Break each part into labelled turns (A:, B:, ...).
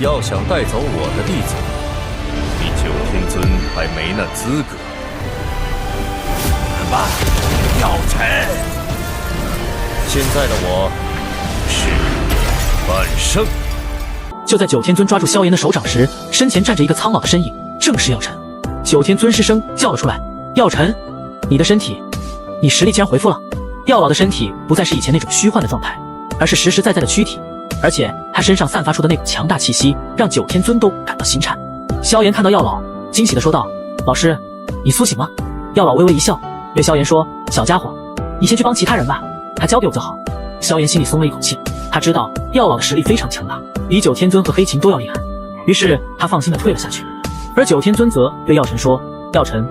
A: 要想带走我的弟子，你九天尊还没那资格。
B: 怎么办，药尘？
A: 现在的我是半圣。
C: 就在九天尊抓住萧炎的手掌时，身前站着一个苍老的身影，正是药尘。九天尊失声叫了出来：“药尘，你的身体，你实力竟然恢复了。”药老的身体不再是以前那种虚幻的状态，而是实实在在的躯体，而且他身上散发出的那股强大气息，让九天尊都感到心颤。萧炎看到药老，惊喜地说道：“老师，你苏醒了。”药老微微一笑，对萧炎说：“小家伙，你先去帮其他人吧，他交给我就好。”萧炎心里松了一口气，他知道药老的实力非常强大，比九天尊和黑琴都要厉害，于是他放心地退了下去。而九天尊则对药尘说：“药尘，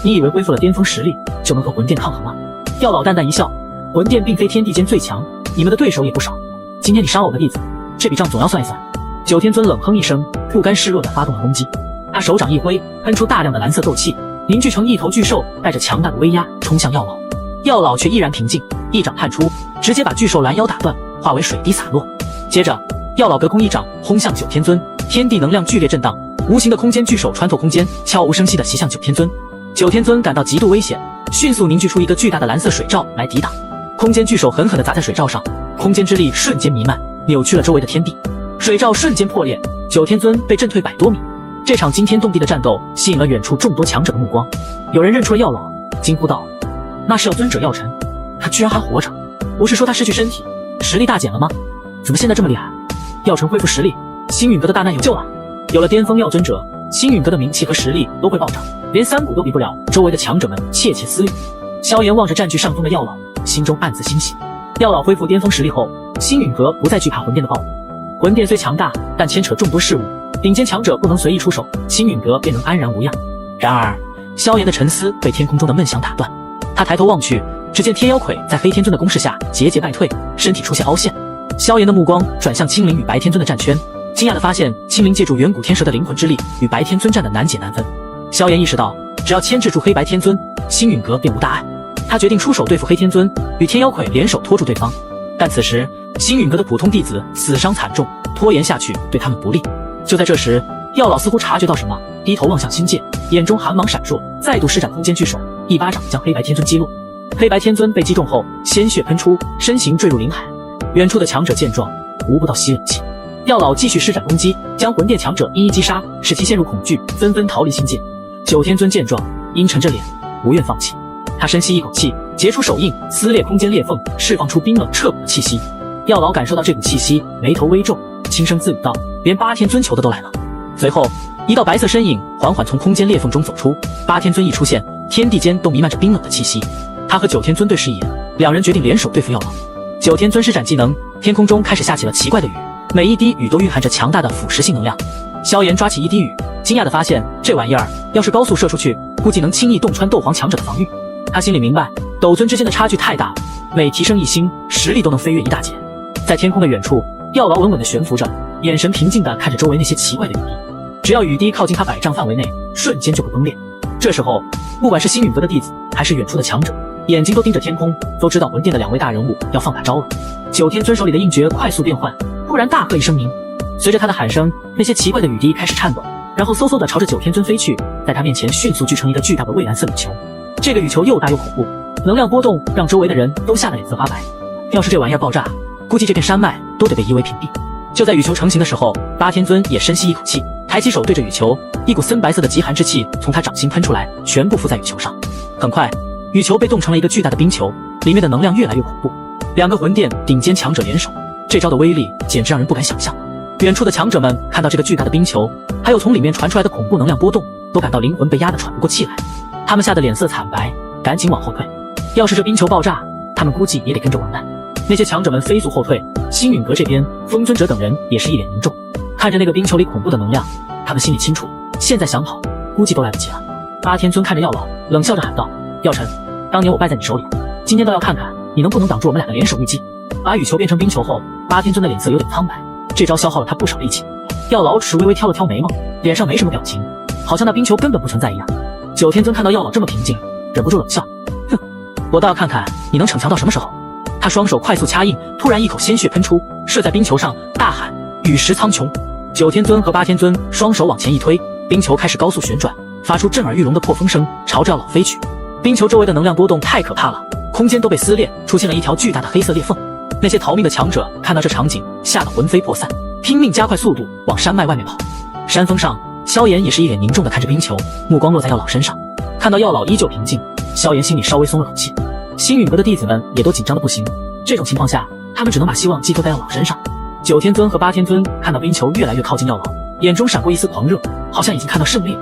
C: 你以为恢复了巅峰实力就能和魂殿抗衡吗？”药老淡淡一笑：“魂殿并非天地间最强，你们的对手也不少。今天你杀了我的弟子，这笔账总要算一算。”九天尊冷哼一声，不甘示弱地发动了攻击。他手掌一挥，喷出大量的蓝色斗气，凝聚成一头巨兽，带着强大的威压冲向药老。药老却依然平静，一掌探出，直接把巨兽拦腰打断，化为水滴洒落。接着，药老隔空一掌轰向九天尊，天地能量剧烈震荡，无形的空间巨兽穿透空间，悄无声息地袭向九天尊。九天尊感到极度危险，迅速凝聚出一个巨大的蓝色水罩来抵挡。空间巨兽狠狠地砸在水罩上，空间之力瞬间弥漫，扭曲了周围的天地。水罩瞬间破裂，九天尊被震退100多米。这场惊天动地的战斗吸引了远处众多强者的目光。有人认出了药老，惊呼道：“那是药尊者药尘，他居然还活着！不是说他失去身体，实力大减了吗？怎么现在这么厉害？”药尘恢复实力，星陨阁的大难有救了。有了巅峰药尊者，星陨阁的名气和实力都会暴涨，连三谷都比不了。周围的强者们窃窃私语。萧炎望着占据上风的药老，心中暗自欣喜。药老恢复巅峰实力后，星陨阁不再惧怕魂殿的暴力。魂殿虽强大，但牵扯众多事务，顶尖强者不能随意出手，星陨阁便能安然无恙。然而，萧炎的沉思被天空中的闷响打断。他抬头望去，只见天妖魁在飞天尊的攻势下节节败退，身体出现凹陷。萧炎的目光转向青灵与白天尊的战圈，惊讶地发现青灵借助远古天蛇的灵魂之力，与白天尊战得难解难分。萧炎意识到，只要牵制住黑白天尊，星陨阁便无大碍。他决定出手对付黑天尊，与天妖魁联手拖住对方。但此时，星陨阁的普通弟子死伤惨重，拖延下去对他们不利。就在这时，药老似乎察觉到什么，低头望向星界，眼中寒芒闪烁，再度施展空间巨手，一巴掌将黑白天尊击落。黑白天尊被击中后，鲜血喷出，身形坠入灵海。远处的强者见状，无不倒吸冷气。药老继续施展攻击，将魂殿强者一一击杀，使其陷入恐惧，纷纷逃离星界。九天尊见状，阴沉着脸，不愿放弃。他深吸一口气，结出手印，撕裂空间裂缝，释放出冰冷彻骨的气息。药老感受到这股气息，眉头微皱，轻声自语道：“连八天尊求的都来了。”随后，一道白色身影缓缓从空间裂缝中走出。八天尊一出现，天地间都弥漫着冰冷的气息。他和九天尊对视一眼，两人决定联手对付药老。九天尊施展技能，天空中开始下起了奇怪的雨，每一滴雨都蕴含着强大的腐蚀性能量。萧炎抓起一滴雨，惊讶地发现这玩意儿要是高速射出去，估计能轻易洞穿斗皇强者的防御。他心里明白，斗尊之间的差距太大了，每提升一星，实力都能飞跃一大截。在天空的远处，药老稳稳地悬浮着，眼神平静地看着周围那些奇怪的雨滴。只要雨滴靠近他100丈范围内，瞬间就会崩裂。这时候，不管是星陨阁的弟子，还是远处的强者，眼睛都盯着天空，都知道魂殿的两位大人物要放大招了。九天尊手里的印诀快速变换，突然大喝一声明。随着他的喊声，那些奇怪的雨滴开始颤抖，然后嗖嗖地朝着九天尊飞去，在他面前迅速聚成一个巨大的蔚蓝色雨球。这个雨球又大又恐怖，能量波动让周围的人都吓得脸色发白。要是这玩意儿爆炸，估计这片山脉都得被夷为平地。就在雨球成型的时候，八天尊也深吸一口气，抬起手对着雨球，一股森白色的极寒之气从他掌心喷出来，全部附在雨球上。很快，雨球被冻成了一个巨大的冰球，里面的能量越来越恐怖。两个魂殿顶尖强者联手，这招的威力简直让人不敢想象。远处的强者们看到这个巨大的冰球，还有从里面传出来的恐怖能量波动，都感到灵魂被压得喘不过气来。他们吓得脸色惨白，赶紧往后退。要是这冰球爆炸，他们估计也得跟着完蛋。那些强者们飞速后退，星陨阁这边，风尊者等人也是一脸凝重，看着那个冰球里恐怖的能量，他们心里清楚，现在想跑，估计都来不及了。八天尊看着药老，冷笑着喊道：“药尘，当年我败在你手里，今天倒要看看你能不能挡住我们俩的联手一击。”把雨球变成冰球后，八天尊的脸色有点苍白，这招消耗了他不少力气。药老只是微微挑了挑眉毛，脸上没什么表情，好像那冰球根本不存在一样。九天尊看到药老这么平静，忍不住冷笑：“哼，我倒要看看你能逞强到什么时候。”他双手快速掐印，突然一口鲜血喷出，射在冰球上，大喊：“雨石苍穹！”九天尊和八天尊双手往前一推，冰球开始高速旋转，发出震耳欲聋的破风声，朝着药老飞去。冰球周围的能量波动太可怕了，空间都被撕裂，出现了一条巨大的黑色裂缝。那些逃命的强者看到这场景，吓得魂飞魄散，拼命加快速度往山脉外面跑。山峰上，萧炎也是一脸凝重地看着冰球，目光落在药老身上。看到药老依旧平静，萧炎心里稍微松了口气。星陨阁的弟子们也都紧张的不行，这种情况下，他们只能把希望寄托在药老身上。九天尊和八天尊看到冰球越来越靠近药老，眼中闪过一丝狂热，好像已经看到胜利了。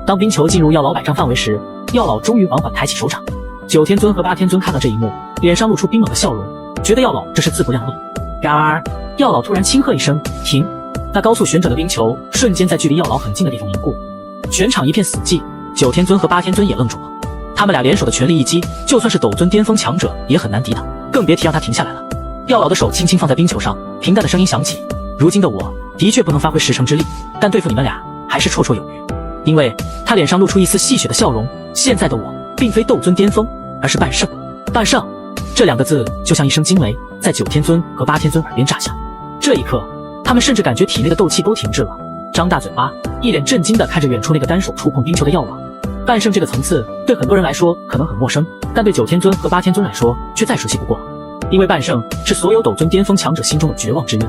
C: 当冰球进入药老百丈范围时，药老终于缓缓抬起手掌。九天尊和八天尊看到这一幕，脸上露出冰冷的笑容，觉得药老这是自不量力。然而，药老突然轻喝一声“停”，那高速旋转的冰球瞬间在距离药老很近的地方凝固，全场一片死寂。九天尊和八天尊也愣住了，他们俩联手的全力一击，就算是斗尊巅峰强者也很难抵挡，更别提让他停下来了。药老的手轻轻放在冰球上，平淡的声音响起：“如今的我的确不能发挥10成之力，但对付你们俩还是绰绰有余。”因为他脸上露出一丝戏谑的笑容，现在的我并非斗尊巅峰，而是半圣。半圣这2个字就像一声惊雷，在九天尊和八天尊耳边炸响。这一刻，他们甚至感觉体内的斗气都停滞了，张大嘴巴，一脸震惊地看着远处那个单手触碰冰球的药老。半圣这个层次对很多人来说可能很陌生，但对九天尊和八天尊来说却再熟悉不过了。因为半圣是所有斗尊巅峰强者心中的绝望之约，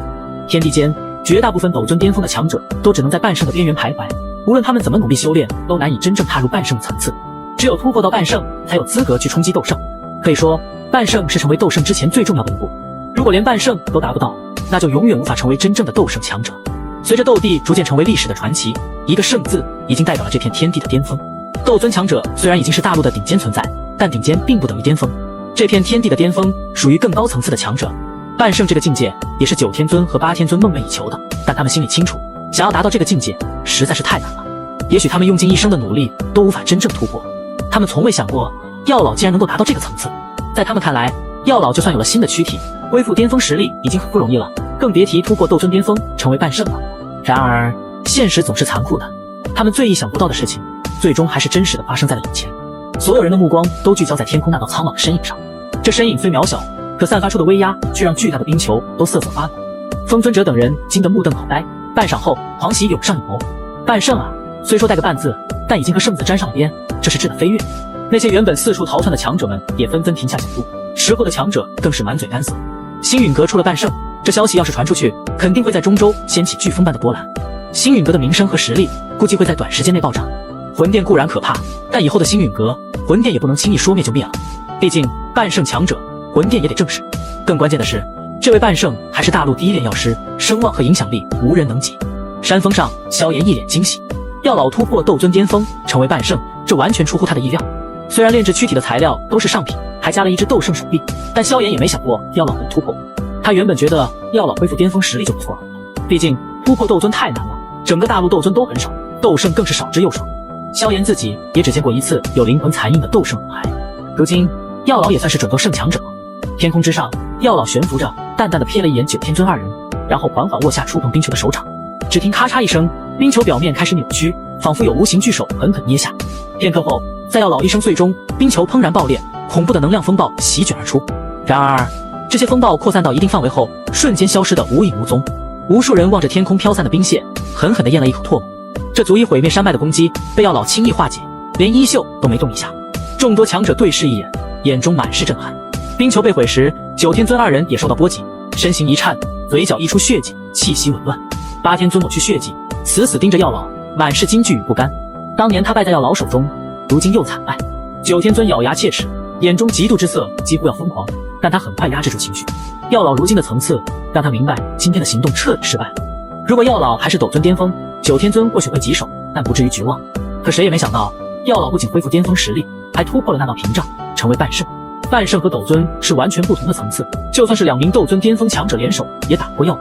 C: 天地间绝大部分斗尊巅峰的强者都只能在半圣的边缘徘徊，无论他们怎么努力修炼，都难以真正踏入半圣的层次。只有突破到半圣，才有资格去冲击斗圣。可以说，半圣是成为斗圣之前最重要的一步。如果连半圣都达不到，那就永远无法成为真正的斗圣强者。随着斗帝逐渐成为历史的传奇，一个圣字已经代表了这片天地的巅峰。斗尊强者虽然已经是大陆的顶尖存在，但顶尖并不等于巅峰。这片天地的巅峰属于更高层次的强者，半圣这个境界也是九天尊和八天尊梦寐以求的，但他们心里清楚，想要达到这个境界实在是太难了。也许他们用尽一生的努力都无法真正突破。他们从未想过，药老竟然能够达到这个层次。在他们看来，药老就算有了新的躯体，恢复巅峰实力已经很不容易了，更别提突破斗尊巅峰成为半圣了。然而，现实总是残酷的，他们最意想不到的事情，最终还是真实的发生在了眼前。所有人的目光都聚焦在天空那道苍老的身影上，这身影虽渺小，可散发出的威压却让巨大的冰球都瑟瑟发抖。风尊者等人惊得目瞪口呆，半晌后，狂喜涌上眼眸。半圣啊，虽说带个半字，但已经和圣字沾上了边，这是质的飞跃。那些原本四处逃窜的强者们也纷纷停下脚步，识货的强者更是满嘴干涩。星陨阁出了半圣，这消息要是传出去，肯定会在中州掀起飓风般的波澜。星陨阁的名声和实力估计会在短时间内暴涨。魂殿固然可怕，但以后的星陨阁，魂殿也不能轻易说灭就灭了。毕竟半圣强者，魂殿也得正视。更关键的是，这位半圣还是大陆第一炼药师，声望和影响力无人能及。山峰上，萧炎一脸惊喜，药老突破斗尊巅峰，成为半圣，这完全出乎他的意料。虽然炼制躯体的材料都是上品，还加了一只斗圣手臂，但萧炎也没想过药老能突破。他原本觉得药老恢复巅峰实力就不错了，毕竟突破斗尊太难了，整个大陆斗尊都很少，斗圣更是少之又少。萧炎自己也只见过一次有灵魂残印的斗圣女孩，如今药老也算是准斗圣强者了。天空之上，药老悬浮着，淡淡的瞥了一眼九天尊二人，然后缓缓握下触碰冰球的手掌。只听咔嚓一声，冰球表面开始扭曲，仿佛有无形巨手狠狠捏下。片刻后，在药老一声碎中，冰球砰然爆裂，恐怖的能量风暴席卷而出。然而，这些风暴扩散到一定范围后，瞬间消失得无影无踪。无数人望着天空飘散的冰屑，狠狠地咽了一口唾沫。这足以毁灭山脉的攻击被药老轻易化解，连衣袖都没动一下。众多强者对视一眼，眼中满是震撼。冰球被毁时，九天尊二人也受到波及，身形一颤，嘴角溢出血迹，气息紊乱。八天尊抹去血迹，死死盯着药老，满是惊惧与不甘。当年他败在药老手中，如今又惨败。九天尊咬牙切齿，眼中嫉妒之色几乎要疯狂，但他很快压制住情绪。药老如今的层次让他明白，今天的行动彻底失败了。如果药老还是斗尊巅峰，九天尊或许会棘手，但不至于绝望。可谁也没想到，药老不仅恢复巅峰实力，还突破了那道屏障，成为半圣。半圣和斗尊是完全不同的层次，就算是2名斗尊巅峰强者联手，也打不过药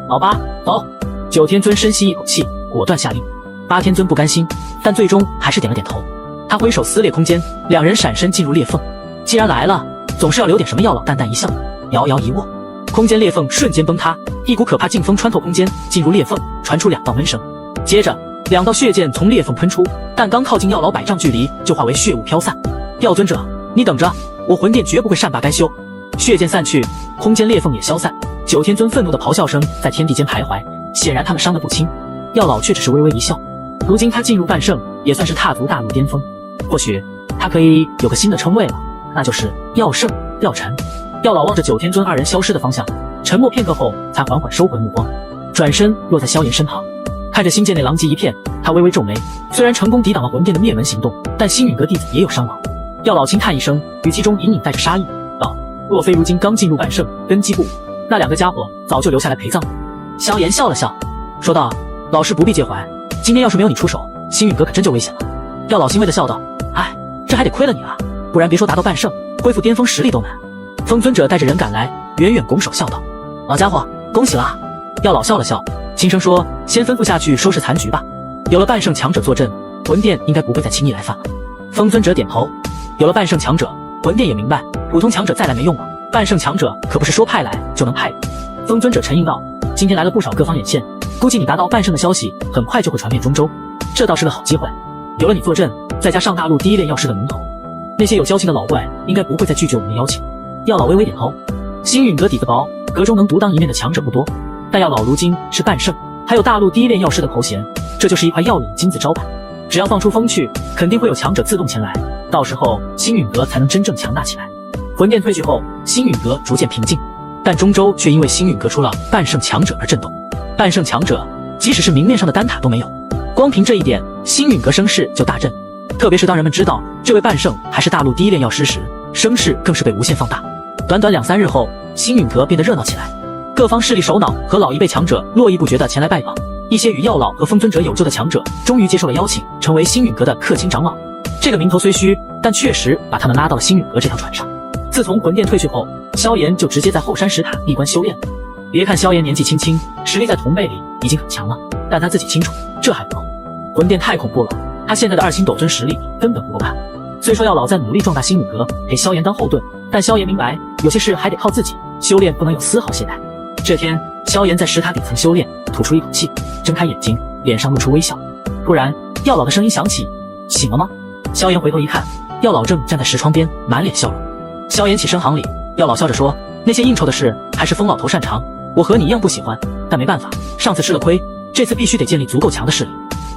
C: 老。老八，走！九天尊深吸一口气，果断下令。八天尊不甘心，但最终还是点了点头。他挥手撕裂空间，2人闪身进入裂缝。既然来了，总是要留点什么。药老淡淡一笑，摇摇一握，空间裂缝瞬间崩塌，一股可怕劲风穿透空间，进入裂缝，传出2道闷声。接着2道血剑从裂缝喷出，但刚靠近药老100丈距离，就化为血雾飘散。药尊者，你等着，我魂殿绝不会善罢甘休！血剑散去，空间裂缝也消散。九天尊愤怒的咆哮声在天地间徘徊，显然他们伤得不轻。药老却只是微微一笑。如今他进入半圣，也算是踏足大陆巅峰，或许他可以有个新的称谓了，那就是药圣药尘。药老望着九天尊二人消失的方向，沉默片刻后，才缓缓收回目光，转身落在萧炎身旁，看着星界内狼藉一片，他微微皱眉。虽然成功抵挡了魂殿的灭门行动，但星陨阁弟子也有伤亡。药老轻叹一声，语气中隐隐带着杀意，道：“若非如今刚进入半圣根基部，那两个家伙早就留下来陪葬。”萧炎笑了笑，说道：“老师不必介怀，今天要是没有你出手，星陨阁可真就危险了。”药老欣慰地笑道：“哎，这还得亏了你啊，不然别说达到半圣，恢复巅峰实力都难。”风尊者带着人赶来，远远拱手笑道：“老家伙，恭喜了啊！”药老笑了笑，轻声说：“先吩咐下去收拾残局吧。有了半圣强者坐镇，魂殿应该不会再轻易来犯了。”风尊者点头，有了半圣强者，魂殿也明白，普通强者再来没用了，半圣强者可不是说派来就能派的。风尊者沉吟道：“今天来了不少各方眼线，估计你达到半圣的消息很快就会传遍中州，这倒是个好机会。有了你坐镇，再加上大陆第一炼药师的名头，那些有交情的老怪应该不会再拒绝我们的邀请。”药老微微点头，星陨阁底子薄，阁中能独当一面的强者不多，但药老如今是半圣，还有大陆第一炼药师的头衔，这就是一块药领金字招牌。只要放出风去，肯定会有强者自动前来，到时候星陨阁才能真正强大起来。魂殿退去后，星陨阁逐渐平静，但中州却因为星陨阁出了半圣强者而震动。半圣强者即使是明面上的丹塔都没有，光凭这一点，星陨阁声势就大振。特别是当人们知道这位半圣还是大陆第一炼药师时，声势更是被无限放大。短短2、3日后，星陨阁变得热闹起来，各方势力首脑和老一辈强者络绎不绝地前来拜访。一些与药老和风尊者有旧的强者，终于接受了邀请，成为星陨阁的客卿长老。这个名头虽虚，但确实把他们拉到了星陨阁这条船上。自从魂殿退去后，萧炎就直接在后山石塔闭关修炼了。别看萧炎年纪轻轻，实力在同辈里已经很强了，但他自己清楚，这还不够。魂殿太恐怖了，他现在的2星斗尊实力根本不够看。虽说药老在努力壮大星陨阁，给萧炎当后盾，但萧炎明白，有些事还得靠自己，修炼不能有丝毫懈怠。这天，萧炎在石塔顶层修炼，吐出一口气，睁开眼睛，脸上露出微笑。突然，药老的声音响起：“醒了吗？”萧炎回头一看，药老正站在石窗边，满脸笑容。萧炎起身行礼，药老笑着说：“那些应酬的事，还是风老头擅长，我和你一样不喜欢，但没办法，上次吃了亏，这次必须得建立足够强的势力。”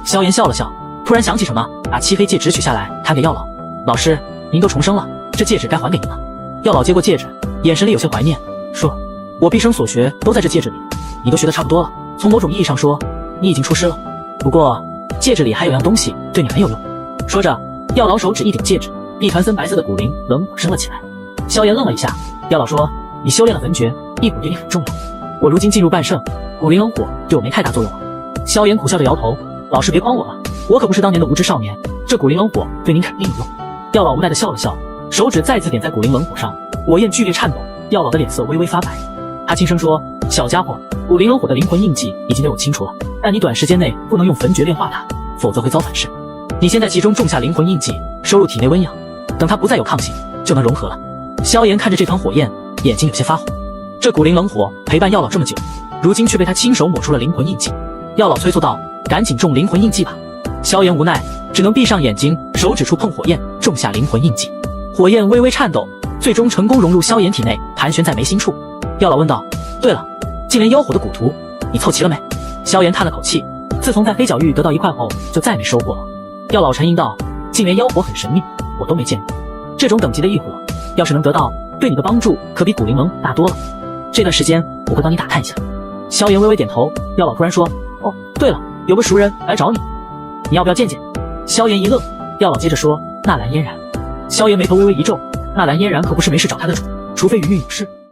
C: 萧炎笑了笑，突然想起什么，把漆黑戒指取下来，弹给药老：“老师，您都重生了，这戒指该还给您了。”药老接过戒指，眼神里有些怀念，说：“我毕生所学都在这戒指里，你都学得差不多了。从某种意义上说，你已经出师了。不过，戒指里还有样东西对你很有用。”说着，药老手指一点戒指，一团森白色的骨灵冷火升了起来。萧炎愣了一下，药老说：“你修炼了魂诀，一火对你很重要。我如今进入半圣，骨灵冷火对我没太大作用了。”萧炎苦笑着摇头：“老师别诓我了，我可不是当年的无知少年，这骨灵冷火对您肯定有用。”药老无奈地笑了笑，手指再次点在骨灵冷火上，火焰剧烈颤抖，药老的脸色微微发白。他轻声说：“小家伙，骨灵冷火的灵魂印记已经对我清楚了，但你短时间内不能用焚诀炼化它，否则会遭反噬。你现在集中种下灵魂印记，收入体内温养，等它不再有抗性，就能融合了。”萧炎看着这团火焰，眼睛有些发红。这骨灵冷火陪伴药老这么久，如今却被他亲手抹出了灵魂印记。药老催促道：“赶紧种灵魂印记吧！”萧炎无奈，只能闭上眼睛，手指触碰火焰，种下灵魂印记。火焰微微颤抖，最终成功融入萧炎体内，盘旋在眉心处。药老问道：“对了，净莲妖火的蛊图你凑齐了没？”萧炎叹了口气，自从在黑角域得到一块后，就再没收过了。药老沉吟道：“净莲妖火很神秘，我都没见过。这种等级的异火，要是能得到，对你的帮助可比骨灵冷大多了。这段时间我会帮你打探一下。”萧炎微微点头。药老突然说：“哦，对了，有个熟人来找你，你要不要见见？”萧炎一愣，药老接着说：“纳兰嫣然。”萧炎眉头微微一皱，纳兰嫣然可不是没事找他的主，除非云云有事。